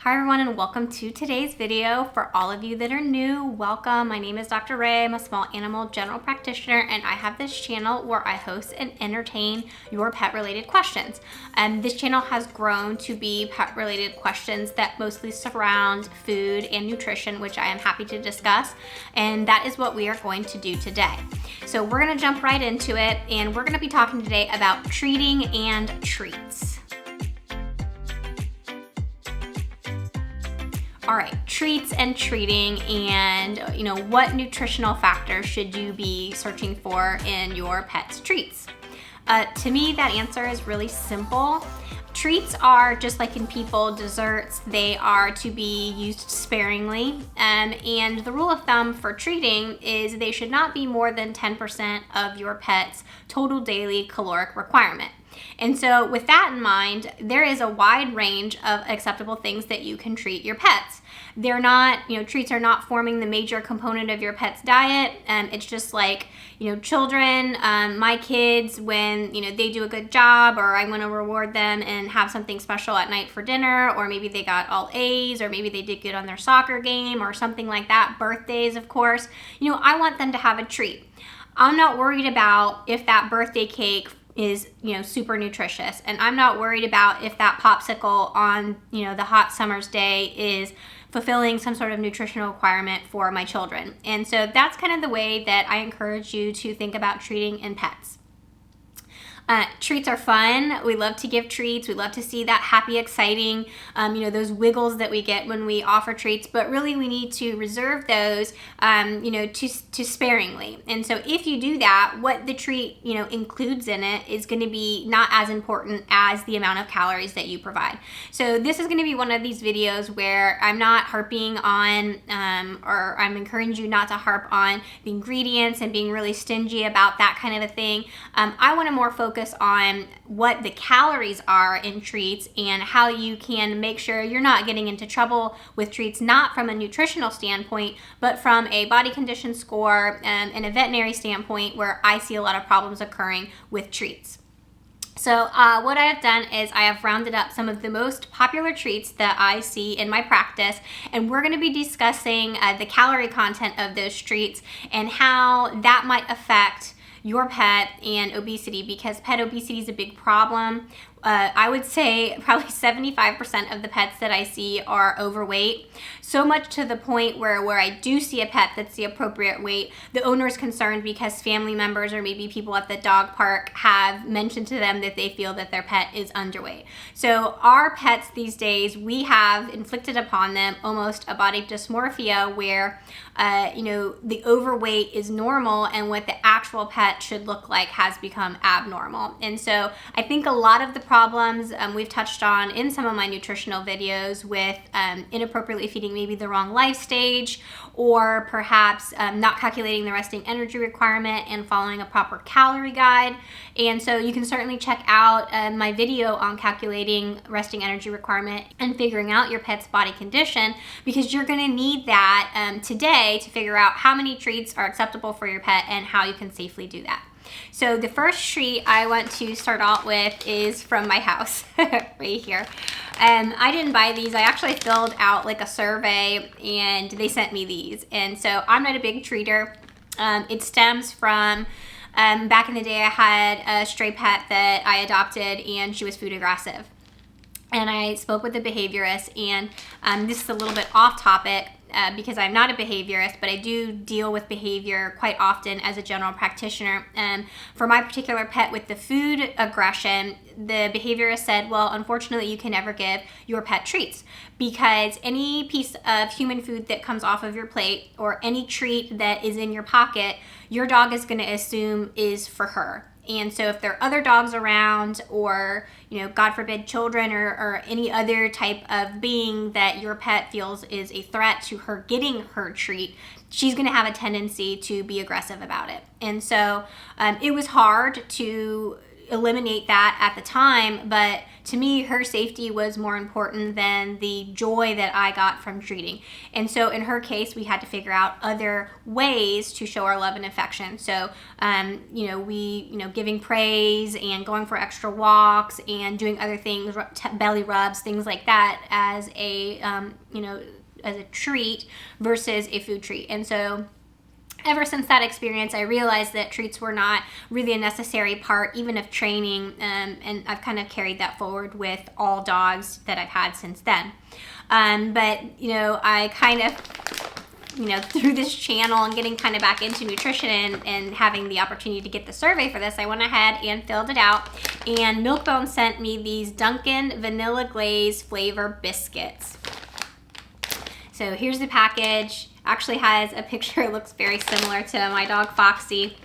Hi everyone and welcome to today's video. For all of you that are new, welcome. My name is Dr. Ray. I'm a small animal general practitioner and I have this channel where I host and entertain your pet related questions. This channel has grown to be pet related questions that mostly surround food and nutrition, which I am happy to discuss. And that is what we are going to do today. So we're gonna jump right into it and we're gonna be talking today about treating and treats. All right, treats and treating, and what nutritional factors should you be searching for in your pet's treats? To me, that answer is really simple. Treats are just like in people, desserts. They are to be used sparingly, and the rule of thumb for treating is they should not be more than 10% of your pet's total daily caloric requirement. And so with that in mind, there is a wide range of acceptable things that you can treat your pets. They're not, treats are not forming the major component of your pet's diet. It's just like, children, my kids, when, they do a good job, or I want to reward them and have something special at night for dinner, or maybe they got all A's, or maybe they did good on their soccer game or something like that. Birthdays, of course, I want them to have a treat. I'm not worried about if that birthday cake is super nutritious, and I'm not worried about if that popsicle on the hot summer's day is fulfilling some sort of nutritional requirement for my children. And so that's kind of the way that I encourage you to think about treating in pets. Treats are fun. We love to give treats. We love to see that happy, exciting, those wiggles that we get when we offer treats, but really we need to reserve those, to sparingly. And so if you do that, what the treat, includes in it is going to be not as important as the amount of calories that you provide. So this is going to be one of these videos where I'm not harping on, or I'm encouraging you not to harp on the ingredients and being really stingy about that kind of a thing. I want to more focus on what the calories are in treats and how you can make sure you're not getting into trouble with treats, not from a nutritional standpoint, but from a body condition score and a veterinary standpoint, where I see a lot of problems occurring with treats. So what I have done is I have rounded up some of the most popular treats that I see in my practice, and we're going to be discussing the calorie content of those treats and how that might affect your pet and obesity, because pet obesity is a big problem. I would say probably 75% of the pets that I see are overweight, so much to the point where I do see a pet that's the appropriate weight, the owner is concerned because family members or maybe people at the dog park have mentioned to them that they feel that their pet is underweight. So our pets these days, we have inflicted upon them almost a body dysmorphia where the overweight is normal and what the actual pet should look like has become abnormal. And so I think a lot of the problems we've touched on in some of my nutritional videos with inappropriately feeding maybe the wrong life stage, or perhaps not calculating the resting energy requirement and following a proper calorie guide. And so you can certainly check out my video on calculating resting energy requirement and figuring out your pet's body condition, because you're going to need that today to figure out how many treats are acceptable for your pet and how you can safely do that. So the first treat I want to start out with is from my house, right here. I didn't buy these. I actually filled out like a survey and they sent me these. And so I'm not a big treater. It stems from back in the day I had a stray pet that I adopted and she was food aggressive. And I spoke with a behaviorist, and this is a little bit off topic, because I'm not a behaviorist, but I do deal with behavior quite often as a general practitioner. For my particular pet with the food aggression, the behaviorist said, well, unfortunately, you can never give your pet treats, because any piece of human food that comes off of your plate or any treat that is in your pocket, your dog is going to assume is for her. And so if there are other dogs around, or, God forbid, children or any other type of being that your pet feels is a threat to her getting her treat, she's going to have a tendency to be aggressive about it. And so it was hard to eliminate that at the time, but to me, her safety was more important than the joy that I got from treating. And so in her case, we had to figure out other ways to show our love and affection. So, giving praise and going for extra walks and doing other things, belly rubs, things like that as a, as a treat versus a food treat. And so ever since that experience, I realized that treats were not really a necessary part even of training, and I've kind of carried that forward with all dogs that I've had since then. But I kind of, through this channel and getting kind of back into nutrition and having the opportunity to get the survey for this, I went ahead and filled it out, and Milkbones sent me these Dunkin' Vanilla Glaze flavor biscuits. So here's the package. Actually has a picture. It looks very similar to my dog Foxy,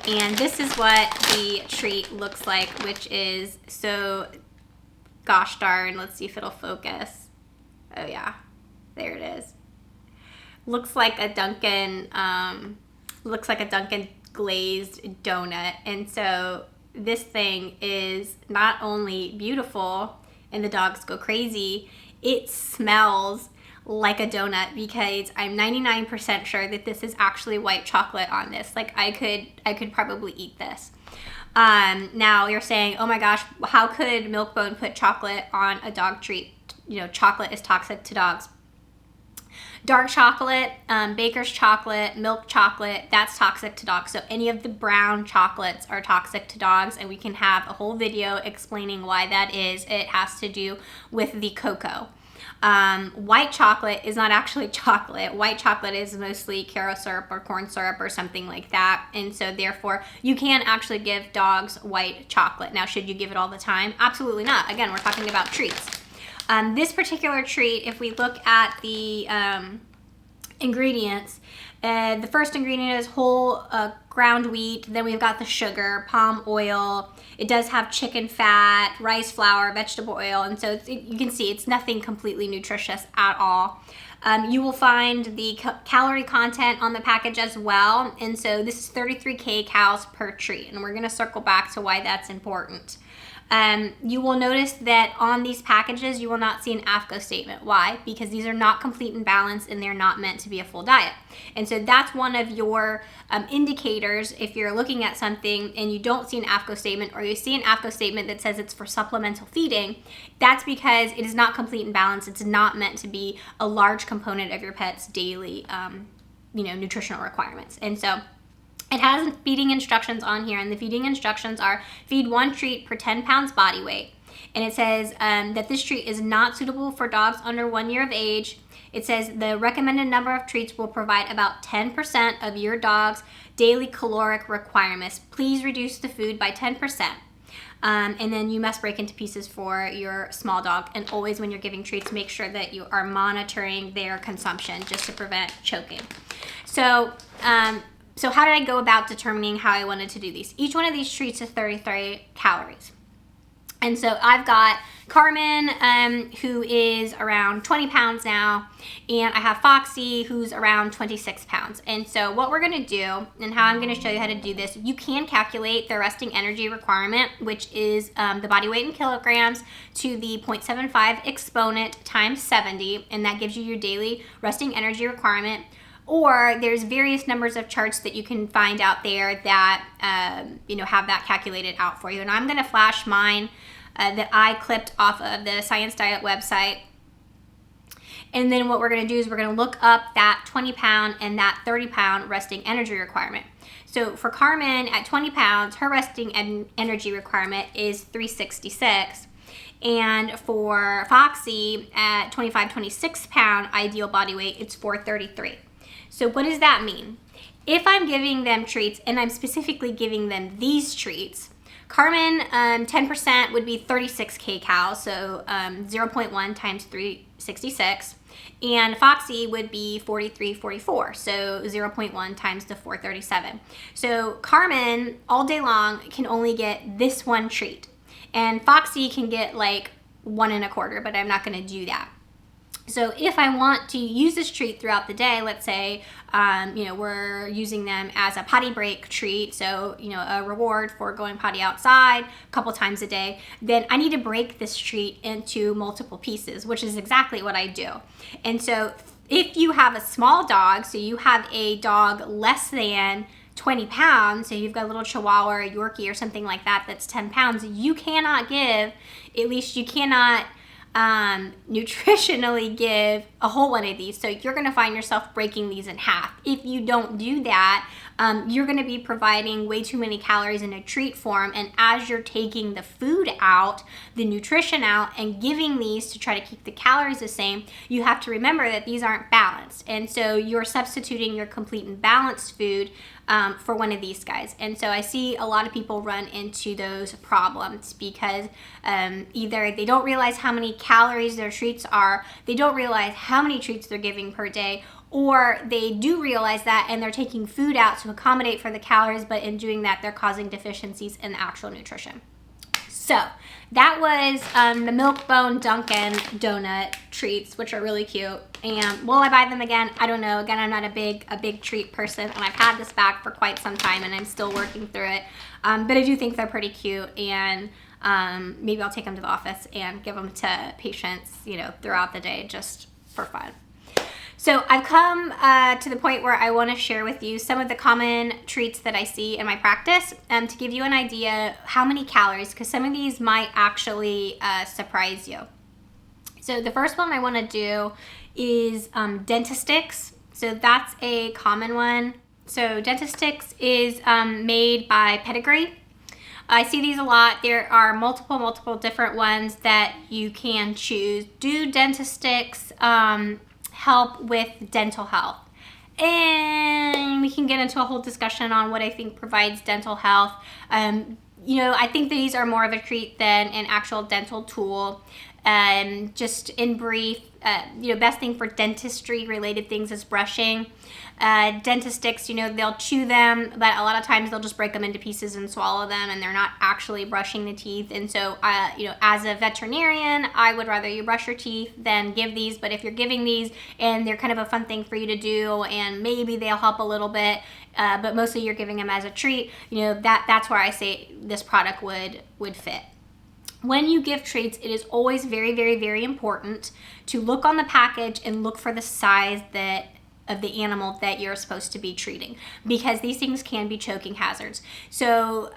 and this is what the treat looks like, which is so gosh darn. Let's see if it'll focus. Oh yeah, there it is. Looks like a Dunkin' glazed donut. And so this thing is not only beautiful and the dogs go crazy, it smells like a donut, because I'm 99% sure that this is actually white chocolate on this. Like I could probably eat this. Now you're saying, oh my gosh, how could Milkbone put chocolate on a dog treat? Chocolate is toxic to dogs. Dark chocolate, baker's chocolate, milk chocolate, that's toxic to dogs. So any of the brown chocolates are toxic to dogs, and we can have a whole video explaining why that is. It has to do with the cocoa. White chocolate is not actually chocolate. White chocolate is mostly Karo syrup or corn syrup or something like that. And so therefore you can actually give dogs white chocolate. Now, should you give it all the time? Absolutely not. Again, we're talking about treats. This particular treat, if we look at the ingredients, the first ingredient is whole ground wheat. Then we've got the sugar, palm oil. It does have chicken fat, rice flour, vegetable oil, and so you can see it's nothing completely nutritious at all. You will find the calorie content on the package as well, and so this is 33 kcals per treat, and we're going to circle back to why that's important. You will notice that on these packages you will not see an AFCO statement. Why? Because these are not complete and balanced, and they're not meant to be a full diet. And so that's one of your indicators. If you're looking at something and you don't see an AFCO statement, or you see an AFCO statement that says it's for supplemental feeding, that's because it is not complete and balanced. It's not meant to be a large component of your pet's daily nutritional requirements. And so it has feeding instructions on here, and the feeding instructions are feed 1 treat per 10 pounds body weight. And it says that this treat is not suitable for dogs under 1 year of age. It says the recommended number of treats will provide about 10% of your dog's daily caloric requirements. Please reduce the food by 10%. And then you must break into pieces for your small dog. And always when you're giving treats, make sure that you are monitoring their consumption just to prevent choking. So how did I go about determining how I wanted to do these? Each one of these treats is 33 calories. And so I've got Carmen, who is around 20 pounds now, and I have Foxy, who's around 26 pounds. And so what we're gonna do, and how I'm gonna show you how to do this, you can calculate the resting energy requirement, which is the body weight in kilograms to the 0.75 exponent times 70, and that gives you your daily resting energy requirement. Or there's various numbers of charts that you can find out there that have that calculated out for you. And I'm going to flash mine that I clipped off of the Science Diet website. And then what we're going to do is we're going to look up that 20 pound and that 30 pound resting energy requirement. So for Carmen at 20 pounds, her resting energy requirement is 366. And for Foxy at 26 pound ideal body weight, it's 433. So what does that mean? If I'm giving them treats, and I'm specifically giving them these treats, Carmen, 10% would be 36 kcal, so 0.1 times 366. And Foxy would be 4344, so 0.1 times the 437. So Carmen, all day long, can only get this one treat. And Foxy can get like 1 1/4, but I'm not gonna do that. So if I want to use this treat throughout the day, let's say, we're using them as a potty break treat, so, a reward for going potty outside a couple times a day, then I need to break this treat into multiple pieces, which is exactly what I do. And so if you have a small dog, so you have a dog less than 20 pounds, so you've got a little Chihuahua or a Yorkie or something like that that's 10 pounds, you cannot nutritionally give a whole one of these. So you're going to find yourself breaking these in half. If you don't do that, you're going to be providing way too many calories in a treat form, and as you're taking the food out, the nutrition out, and giving these to try to keep the calories the same, you have to remember that these aren't balanced, and so you're substituting your complete and balanced food for one of these guys. And so I see a lot of people run into those problems because either they don't realize how many calories their treats are, they don't realize how many treats they're giving per day, or they do realize that and they're taking food out to accommodate for the calories, but in doing that, they're causing deficiencies in the actual nutrition. So that was the Milkbone Dunkin' Donut treats, which are really cute. And will I buy them again? I don't know. Again, I'm not a big treat person, and I've had this bag for quite some time, and I'm still working through it. But I do think they're pretty cute, and maybe I'll take them to the office and give them to patients, throughout the day just for fun. So I've come to the point where I want to share with you some of the common treats that I see in my practice to give you an idea how many calories, because some of these might actually surprise you. So the first one I want to do is Dentastix. So that's a common one. So Dentastix is made by Pedigree. I see these a lot. There are multiple different ones that you can choose. Do Dentastix help with dental health? And we can get into a whole discussion on what I think provides dental health. I think these are more of a treat than an actual dental tool. Just in brief, best thing for dentistry related things is brushing. Dentastix, they'll chew them, but a lot of times they'll just break them into pieces and swallow them, and they're not actually brushing the teeth. And so, as a veterinarian, I would rather you brush your teeth than give these. But if you're giving these and they're kind of a fun thing for you to do, and maybe they'll help a little bit, but mostly you're giving them as a treat, that's where I say this product would fit. When you give treats, it is always very, very, very important to look on the package and look for the size of the animal that you're supposed to be treating, because these things can be choking hazards. So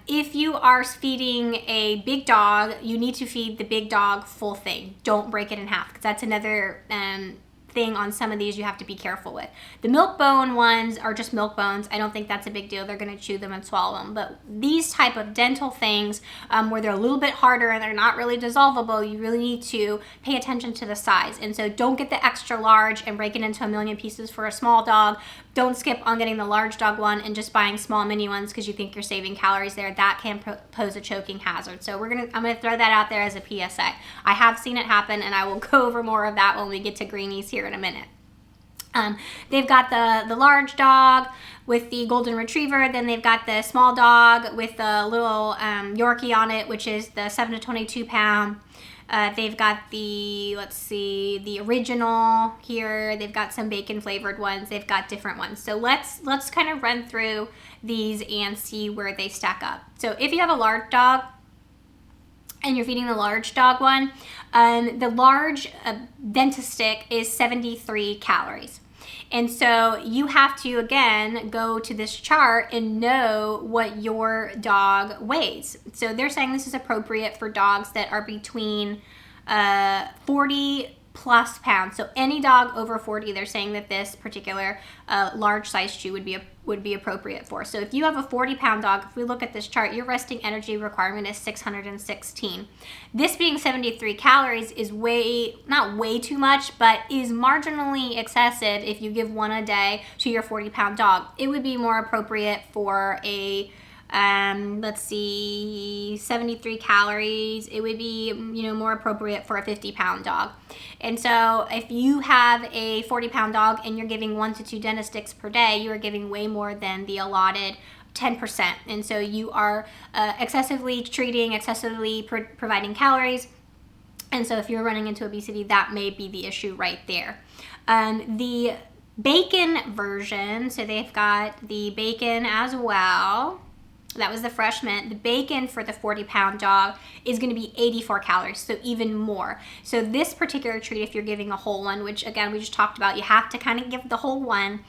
if you are feeding a big dog, you need to feed the big dog full thing. Don't break it in half, because that's another thing on some of these you have to be careful with. The Milkbone ones are just Milkbones. I don't think that's a big deal. They're going to chew them and swallow them. But these type of dental things where they're a little bit harder and they're not really dissolvable, you really need to pay attention to the size. And so don't get the extra large and break it into a million pieces for a small dog. Don't skip on getting the large dog one and just buying small mini ones because you think you're saving calories there. That can pose a choking hazard. So I'm going to throw that out there as a PSA. I have seen it happen, and I will go over more of that when we get to greenies here in a minute. They've got the large dog with the golden retriever. Then they've got the small dog with the little Yorkie on it, which is the 7 to 22 pound. They've got the original here. They've got some bacon flavored ones. They've got different ones. So let's kind of run through these and see where they stack up. So if you have a large dog and you're feeding the large dog one, the large Dentastix is 73 calories. And so you have to, again, go to this chart and know what your dog weighs. So they're saying this is appropriate for dogs that are between 40 plus pounds. So any dog over 40, they're saying that this particular large size chew would be appropriate for. So if you have a 40-pound dog, if we look at this chart, your resting energy requirement is 616. This being 73 calories is not way too much, but is marginally excessive if you give one a day to your 40-pound dog. It would be more appropriate for a 73 calories. It would be, more appropriate for a 50-pound dog. And so if you have a 40-pound dog and you're giving 1 to 2 Dentastix per day, you are giving way more than the allotted 10%. And so you are excessively treating, excessively providing calories. And so if you're running into obesity, that may be the issue right there. The bacon version, so they've got the bacon as well. That was the fresh mint. The bacon for the 40-pound dog is going to be 84 calories, so even more. So this particular treat, if you're giving a whole one, which again we just talked about, you have to kind of give the whole one.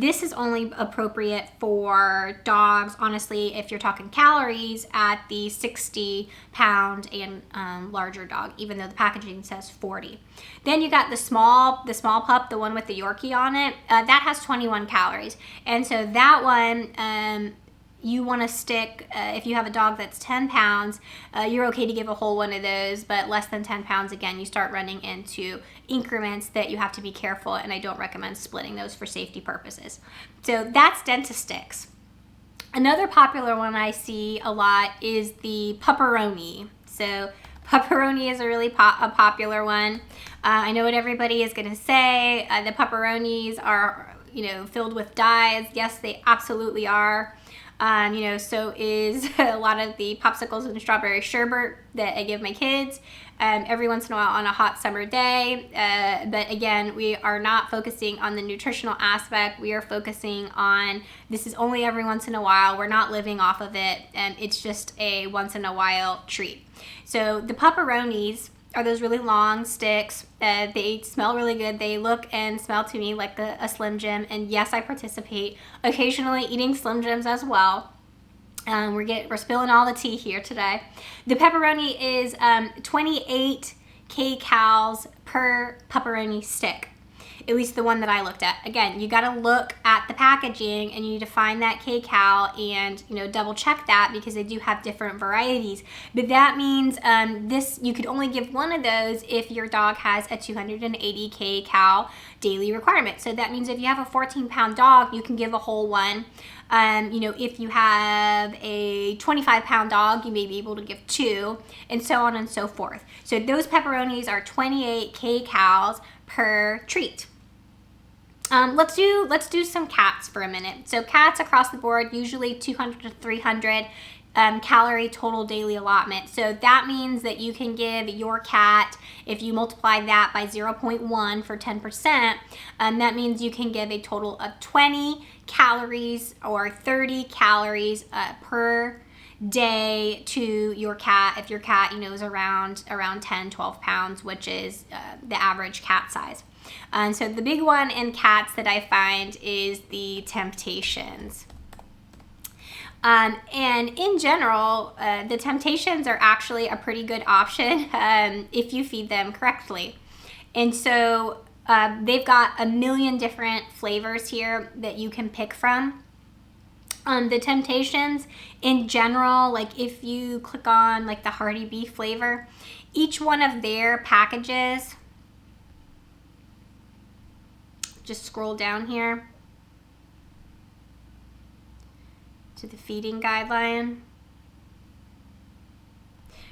This is only appropriate for dogs, honestly, if you're talking calories at the 60-pound and larger dog, even though the packaging says 40. Then you got the small pup, the one with the Yorkie on it. That has 21 calories, and so that one. You want to stick, if you have a dog that's 10 pounds, you're okay to give a whole one of those, but less than 10 pounds, again, you start running into increments that you have to be careful, and I don't recommend splitting those for safety purposes. So that's Dentastix. Another popular one I see a lot is the pepperoni. So pepperoni is a really popular one. I know what everybody is going to say. The pepperonis are, filled with dyes. Yes, they absolutely are. So is a lot of the popsicles and strawberry sherbet that I give my kids every once in a while on a hot summer day. But again, we are not focusing on the nutritional aspect. We are focusing on this is only every once in a while. We're not living off of it, and it's just a once in a while treat. So the pepperonis are those really long sticks. They smell really good. They look and smell to me like a Slim Jim. And yes, I participate occasionally eating Slim Jims as well. We're spilling all the tea here today. The pepperoni is 28 kcals per pepperoni stick. At least the one that I looked at. Again, you got to look at the packaging and you need to find that kcal and double check that because they do have different varieties. But that means you could only give one of those if your dog has a 280 kcal daily requirement. So that means if you have a 14-pound dog, you can give a whole one. If you have a 25-pound dog, you may be able to give 2, and so on and so forth. So those pepperonis are 28 kcals per treat. Let's do some cats for a minute. So cats across the board, usually 200 to 300 calorie total daily allotment. So that means that you can give your cat, if you multiply that by 0.1 for 10%, that means you can give a total of 20 calories or 30 calories per day to your cat if your cat is around 10-12 pounds, which is the average cat size. So the big one in cats that I find is the Temptations. And in general, the Temptations are actually a pretty good option if you feed them correctly. And so they've got a million different flavors here that you can pick from. The Temptations in general, like if you click on like the hearty beef flavor, each one of their packages, just scroll down here to the feeding guideline.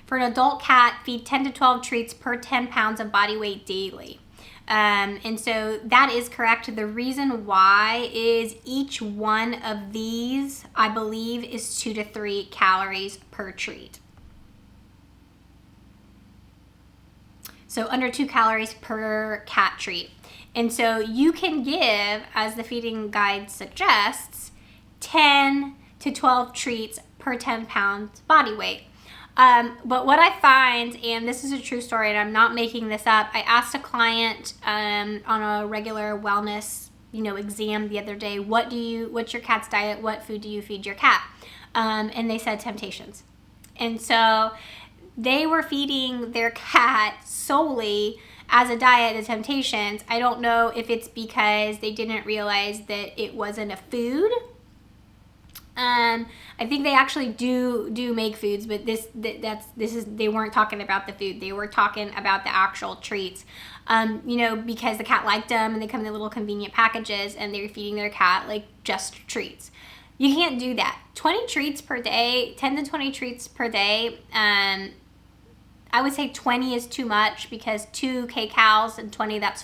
For an adult cat, feed 10 to 12 treats per 10 pounds of body weight daily. And so that is correct. The reason why is each one of these, I believe, is 2 to 3 calories per treat. So under 2 calories per cat treat. And so you can give, as the feeding guide suggests, 10 to 12 treats per 10 pounds body weight. But what I find, and this is a true story and I'm not making this up, I asked a client on a regular wellness exam the other day, what's your cat's diet? What food do you feed your cat? And they said Temptations. And so they were feeding their cat solely as a diet the Temptations. I don't know if it's because they didn't realize that it wasn't a food. I think they actually do make foods, but they weren't talking about the food. They were talking about the actual treats. Because the cat liked them and they come in little convenient packages and they're feeding their cat like just treats. You can't do that. 20 treats per day, 10 to 20 treats per day. I would say 20 is too much because 2 kcals and 20, that's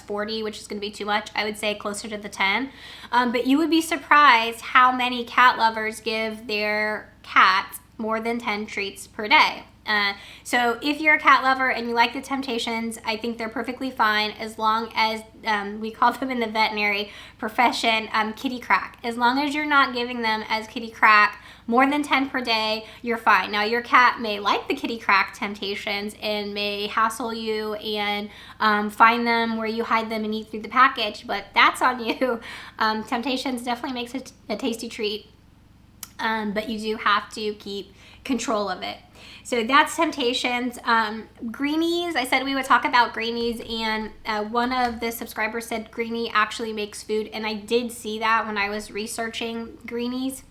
40, which is going to be too much. I would say closer to the 10. But you would be surprised how many cat lovers give their cats more than 10 treats per day. So if you're a cat lover and you like the Temptations, I think they're perfectly fine as long as, we call them in the veterinary profession, kitty crack. As long as you're not giving them as kitty crack more than 10 per day, you're fine. Now your cat may like the kitty crack Temptations and may hassle you and find them where you hide them and eat through the package, but that's on you. Temptations definitely makes a tasty treat, but you do have to keep control of it. So that's Temptations. Greenies, I said we would talk about greenies, and one of the subscribers said greenie actually makes food, and I did see that when I was researching greenies.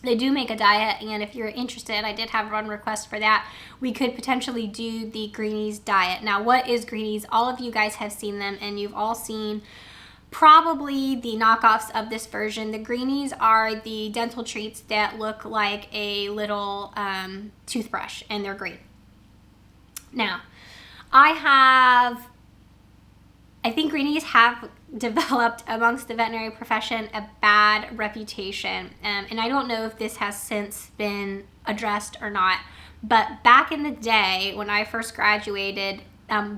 They do make a diet, and if you're interested, I did have one request for that. We could potentially do the greenies diet. Now, what is greenies? All of you guys have seen them, and you've all seen probably the knockoffs of this version. The greenies are the dental treats that look like a little toothbrush, and they're green. Now, I think greenies have developed amongst the veterinary profession a bad reputation, and I don't know if this has since been addressed or not, but back in the day when I first graduated,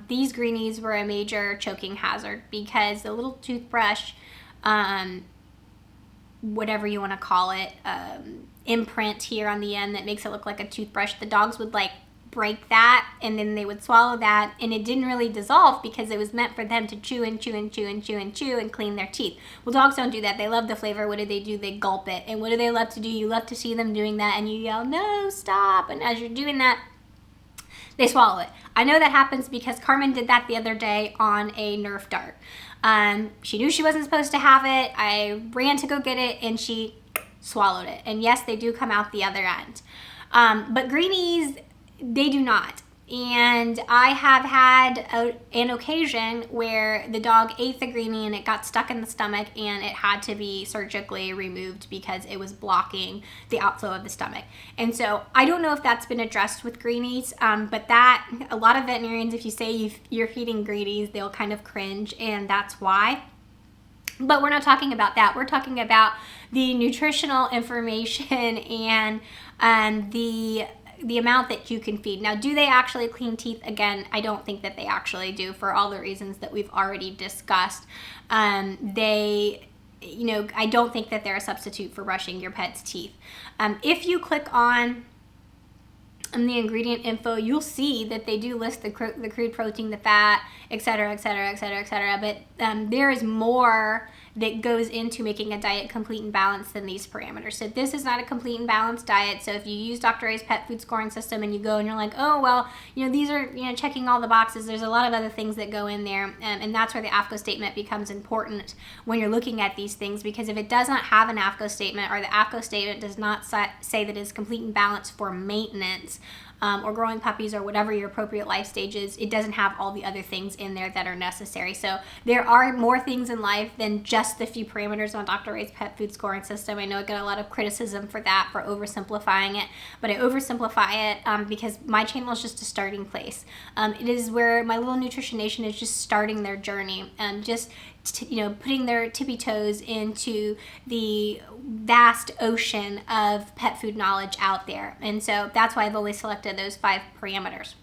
these greenies were a major choking hazard because the little toothbrush, whatever you want to call it, imprint here on the end that makes it look like a toothbrush, the dogs would like break that, and then they would swallow that, and it didn't really dissolve because it was meant for them to chew and chew and chew and chew and chew and clean their teeth. Well, dogs don't do that. They love the flavor. What do? They gulp it. And what do they love to do? You love to see them doing that, and you yell, "No, stop!" And as you're doing that, they swallow it. I know that happens because Carmen did that the other day on a Nerf dart. She knew she wasn't supposed to have it. I ran to go get it, and she swallowed it. And yes, they do come out the other end. But greenies, they do not. And I have had an occasion where the dog ate the greenie and it got stuck in the stomach, and it had to be surgically removed because it was blocking the outflow of the stomach. And so I don't know if that's been addressed with greenies, but that a lot of veterinarians, if you say you're feeding greenies, they'll kind of cringe, and that's why. But we're not talking about that. We're talking about the nutritional information and the amount that you can feed. Now, do they actually clean teeth? Again, I don't think that they actually do, for all the reasons that we've already discussed. I don't think that they're a substitute for brushing your pet's teeth. If you click on the ingredient info, you'll see that they do list the crude protein, the fat, etc., etc., etc., etc. But there is more that goes into making a diet complete and balanced than these parameters. So this is not a complete and balanced diet. So if you use Dr. A's pet food scoring system and you go and you're like, oh, well, these are, checking all the boxes, there's a lot of other things that go in there. And that's where the AAFCO statement becomes important when you're looking at these things, because if it does not have an AAFCO statement, or the AAFCO statement does not say that it's complete and balanced for maintenance, or growing puppies, or whatever your appropriate life stage is, it doesn't have all the other things in there that are necessary. So there are more things in life than just the few parameters on Dr. A's pet food scoring system. I know I got a lot of criticism for that, for oversimplifying it, but I oversimplify it because my channel is just a starting place. It is where my little Nutrition Nation is just starting their journey, just putting their tippy toes into the vast ocean of pet food knowledge out there. And so that's why I've always selected those 5 parameters.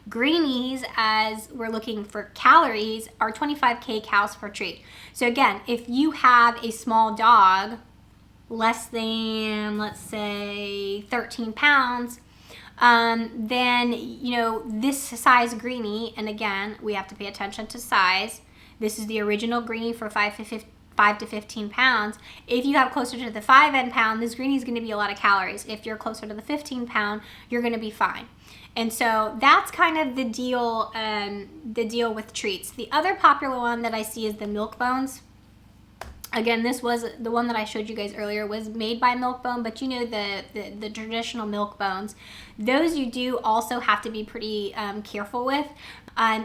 Greenies, as we're looking for calories, are 25 kcal per treat. So again, if you have a small dog, less than, let's say, 13 pounds, then, this size greenie, and again, we have to pay attention to size. This is the original greenie for 5 to 15 pounds. If you have closer to the 5 pound, this greenie is going to be a lot of calories. If you're closer to the 15 pound, you're going to be fine. And so that's kind of the deal with treats. The other popular one that I see is the Milkbones. Again, this was the one that I showed you guys earlier, was made by Milkbone, but the traditional Milkbones, those you do also have to be pretty careful with.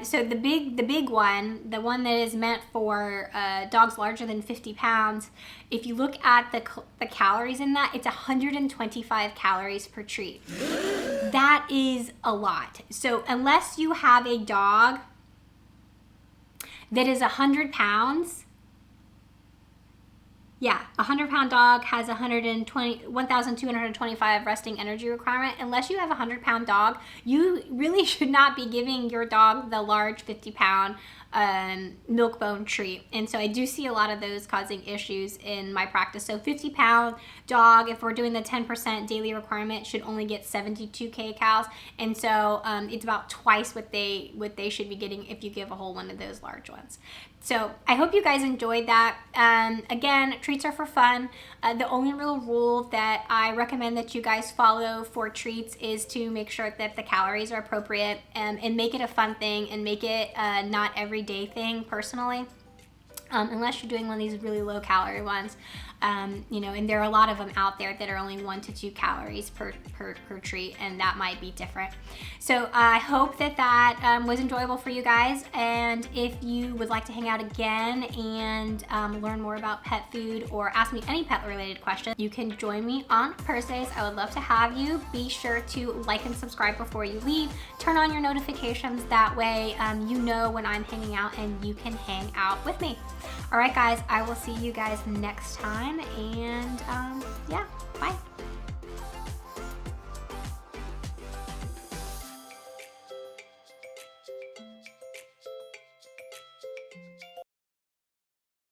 So the big one, the one that is meant for dogs larger than 50 pounds, if you look at the calories in that, it's 125 calories per treat. That is a lot. So unless you have a dog that is 100 pounds, Yeah, a 100-pound dog has 1,225 resting energy requirement. Unless you have a 100-pound dog, you really should not be giving your dog the large 50-pound Milkbone treat. And so I do see a lot of those causing issues in my practice. So 50-pound dog, if we're doing the 10% daily requirement, should only get 72 kcals. And so it's about twice what they should be getting if you give a whole one of those large ones. So I hope you guys enjoyed that. Again, treats are for fun. The only real rule that I recommend that you guys follow for treats is to make sure that the calories are appropriate, and make it a fun thing, and make it not everyday thing personally. Unless you're doing one of these really low calorie ones, you know, and there are a lot of them out there that are only 1 to 2 calories per treat, and that might be different. So I hope that was enjoyable for you guys, and if you would like to hang out again and learn more about pet food or ask me any pet related questions, you can join me on Thursdays. I would love to have you. Be sure to like and subscribe before you leave. Turn on your notifications, that way you know when I'm hanging out and you can hang out with me. All right, guys, I will see you guys next time, and